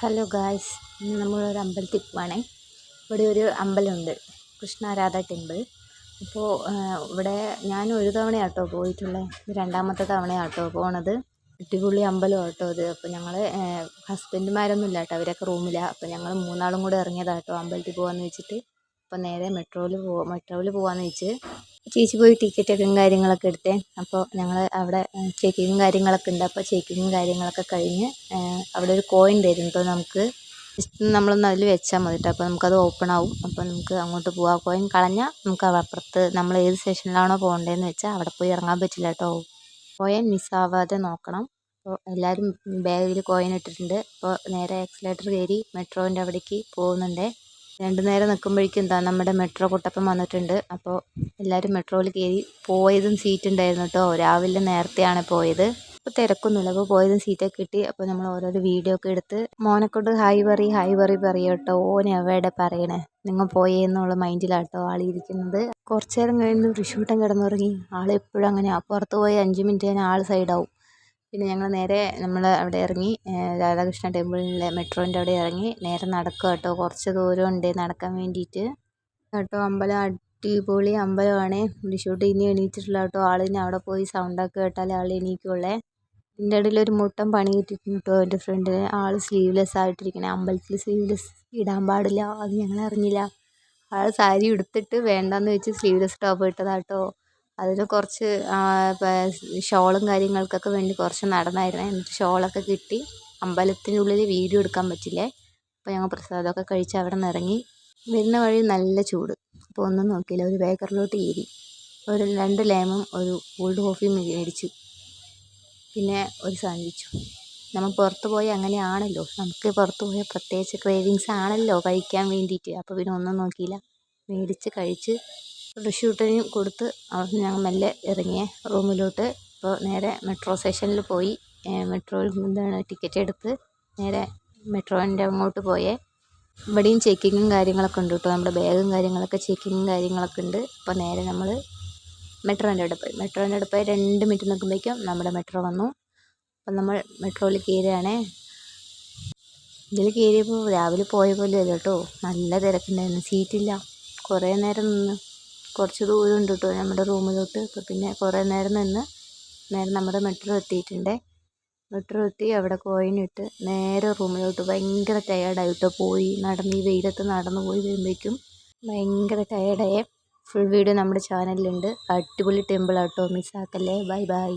Hello guys, ഇന്ന് നമ്മളൊരു അമ്പലത്തിൽ പോവാണേ. ഇവിടെ ഒരു അമ്പലമുണ്ട്, കൃഷ്ണാരാധ ടെമ്പിൾ. അപ്പോൾ ഇവിടെ ഞാൻ ഒരു തവണയാട്ടോ പോയിട്ടുള്ളത്, ഇത് രണ്ടാമത്തെ തവണയാട്ടോ പോണത്. അടിപൊളി അമ്പലം ആട്ടോ ഇത്. അപ്പോൾ ഞങ്ങൾ ഹസ്ബൻഡുമാരൊന്നും ഇല്ല കേട്ടോ, അവരൊക്കെ റൂമിലാണ്. അപ്പോൾ ഞങ്ങൾ മൂന്നാളും കൂടെ ഇറങ്ങിയതാട്ടോ അമ്പലത്തിൽ പോകാമെന്ന് വെച്ചിട്ട്. അപ്പോൾ നേരെ മെട്രോയിൽ പോകാമെന്ന് വെച്ച് ചേച്ചി പോയി ടിക്കറ്റൊക്കെ കാര്യങ്ങളൊക്കെ എടുത്തേ. അപ്പോൾ ഞങ്ങൾ അവിടെ ചെക്കിങ്ങും കാര്യങ്ങളൊക്കെ ഉണ്ട്. അപ്പോൾ ചെക്കിങ്ങും കാര്യങ്ങളൊക്കെ കഴിഞ്ഞ് അവിടെ ഒരു കോയിൻ തരും കേട്ടോ നമുക്ക്. ജസ്റ്റ് നമ്മളൊന്ന് അതിൽ വെച്ചാൽ മതി കേട്ടോ. അപ്പോൾ നമുക്കത് ഓപ്പൺ ആവും. അപ്പോൾ നമുക്ക് അങ്ങോട്ട് പോകാം. കോയിൻ കളഞ്ഞാൽ നമുക്ക് അപ്പുറത്ത് നമ്മൾ ഏത് സ്റ്റേഷനിലാണോ പോകേണ്ടതെന്ന് വെച്ചാൽ അവിടെ പോയി ഇറങ്ങാൻ പറ്റില്ല കേട്ടോ. കോയിൻ മിസ്സാവാതെ നോക്കണം. അപ്പോൾ എല്ലാവരും ബാഗിൽ കോയിൻ ഇട്ടിട്ടുണ്ട്. അപ്പോൾ നേരെ എക്സലേറ്റർ കയറി മെട്രോൻ്റെ അവിടേക്ക് പോകുന്നുണ്ട്. രണ്ടു നേരം നിൽക്കുമ്പോഴേക്കും നമ്മുടെ മെട്രോ കുട്ടപ്പം വന്നിട്ടുണ്ട്. അപ്പോൾ എല്ലാവരും മെട്രോയിൽ കയറി. പോയതും സീറ്റ് ഉണ്ടായിരുന്നു കേട്ടോ. രാവിലെ നേരത്തെയാണ് പോയത്. അപ്പോൾ തിരക്കൊന്നുമില്ല. അപ്പോൾ പോയതും സീറ്റൊക്കെ കിട്ടി. അപ്പോൾ നമ്മൾ ഓരോരോ വീഡിയോ ഒക്കെ എടുത്ത് മോനെക്കൊണ്ട് ഹായ് പറയും കേട്ടോ. ഓൻ എവിടെ പറയണേ, നിങ്ങൾ പോയെന്നുള്ള മൈൻഡിലാട്ടോ ആളിരിക്കുന്നത്. കുറച്ചു നേരം കഴിഞ്ഞ് ഋഷൂട്ടൻ കിടന്നുറങ്ങി. ആളെപ്പോഴും അങ്ങനെയാണ്, പുറത്ത് പോയി 5 മിനിറ്റ് കഴിഞ്ഞാൽ ആൾ സൈഡാവും. പിന്നെ ഞങ്ങൾ നേരെ അവിടെ ഇറങ്ങി, രാധാകൃഷ്ണ ടെമ്പിളിലെ മെട്രോൻ്റെ അവിടെ ഇറങ്ങി നേരെ നടക്കുക കേട്ടോ. കുറച്ച് ദൂരമുണ്ട് നടക്കാൻ വേണ്ടിയിട്ട് കേട്ടോ. അമ്പലം അടിപൊളി അമ്പലമാണ്. ഋഷൂട്ട് ഇനി എണീറ്റിട്ടില്ല കേട്ടോ. ആളിന് അവിടെ പോയി സൗണ്ടൊക്കെ കേട്ടാലേ ആൾ എണീക്കുള്ളേ. ഇതിൻ്റെ ഇടയിൽ ഒരു മുട്ടൻ പണി കിട്ടിയിട്ടുണ്ട് കേട്ടോ എൻ്റെ ഫ്രണ്ടിന്. ആൾ സ്ലീവ്ലെസ് ആയിട്ടിരിക്കണേ. അമ്പലത്തിൽ സ്ലീവ്ലെസ് ഇടാൻ പാടില്ല, അത് ഞങ്ങൾ അറിഞ്ഞില്ല. ആൾ സാരി ഉടുത്തിട്ട് വേണ്ടാന്ന് വെച്ച് സ്ലീവ്ലെസ് ടോപ്പ് ഇട്ടതാട്ടോ. അതിന് കുറച്ച് ഷോളും കാര്യങ്ങൾക്കൊക്കെ വേണ്ടി കുറച്ച് നടന്നായിരുന്നേ. എന്നിട്ട് ഷോളൊക്കെ കിട്ടി. അമ്പലത്തിനുള്ളിൽ വീഡിയോ എടുക്കാൻ പറ്റില്ലേ. അപ്പോൾ ഞങ്ങൾ പ്രസാദമൊക്കെ കഴിച്ച് അവിടെ നിന്ന് ഇറങ്ങി. വരുന്ന വഴി നല്ല ചൂട്. അപ്പോൾ ഒന്നും നോക്കിയില്ല, ഒരു ബേക്കറിലോട്ട് കയറി. ഒരു 2 ലേമും ഒരു കോൾഡ് കോഫിയും മേടിച്ചു. പിന്നെ ഒരു സാൻഡ്വിച്ചും. നമ്മൾ പുറത്ത് പോയി അങ്ങനെയാണല്ലോ, നമുക്ക് പുറത്ത് പോയാൽ പ്രത്യേകിച്ച് ക്രേവിങ്സ് ആണല്ലോ കഴിക്കാൻ വേണ്ടിയിട്ട്. അപ്പോൾ പിന്നെ ഒന്നും നോക്കിയില്ല, മേടിച്ച് കഴിച്ച് ഋഷൂട്ടനും കൊടുത്ത് ഞങ്ങൾ മെല്ലെ ഇറങ്ങിയ റൂമിലോട്ട്. ഇപ്പോൾ നേരെ മെട്രോ സ്റ്റേഷനിൽ പോയി മെട്രോയിൽ ടിക്കറ്റ് എടുത്ത് നേരെ മെട്രോൻ്റെ അങ്ങോട്ട് പോയേ. ഇവിടെയും ചെക്കിങ്ങും കാര്യങ്ങളൊക്കെ ഉണ്ട് കേട്ടോ. നമ്മുടെ ബാഗും കാര്യങ്ങളൊക്കെ ചെക്കിങ്ങും കാര്യങ്ങളൊക്കെ ഉണ്ട്. അപ്പോൾ നേരെ നമ്മൾ മെട്രോൻ്റെ അവിടെ പോയി 2 മിനിറ്റ് നിൽക്കുമ്പോഴേക്കും നമ്മുടെ മെട്രോ വന്നു. അപ്പം നമ്മൾ മെട്രോയിൽ കയറുകയാണേ. ഇതിൽ കയറിയപ്പോൾ രാവിലെ പോയ പോലെ അല്ല കേട്ടോ, നല്ല തിരക്കുണ്ടായിരുന്നു. സീറ്റില്ല. കുറേ നേരം നിന്ന്, കുറച്ച് ദൂരം ഉണ്ട് കേട്ടോ നമ്മുടെ റൂമിലോട്ട്. അപ്പോൾ പിന്നെ കുറേ നേരം നിന്ന് നേരെ നമ്മുടെ മെട്രോ എത്തിയിട്ടുണ്ട്. മെട്രോ എത്തി അവിടെ കോയിൻ ഇട്ട് നേരെ റൂമിലോട്ട്. ഭയങ്കര ടയേർഡായിട്ടോ, പോയി നടന്ന് ഈ വെയിലത്ത് നടന്നു പോയി വരുമ്പോഴേക്കും ഭയങ്കര ടയേർഡായേ. ഫുൾ വീഡിയോ നമ്മുടെ ചാനലിലുണ്ട്. അടിപൊളി ടെമ്പിളാട്ടോ, മിസ്സാക്കല്ലേ. ബൈ.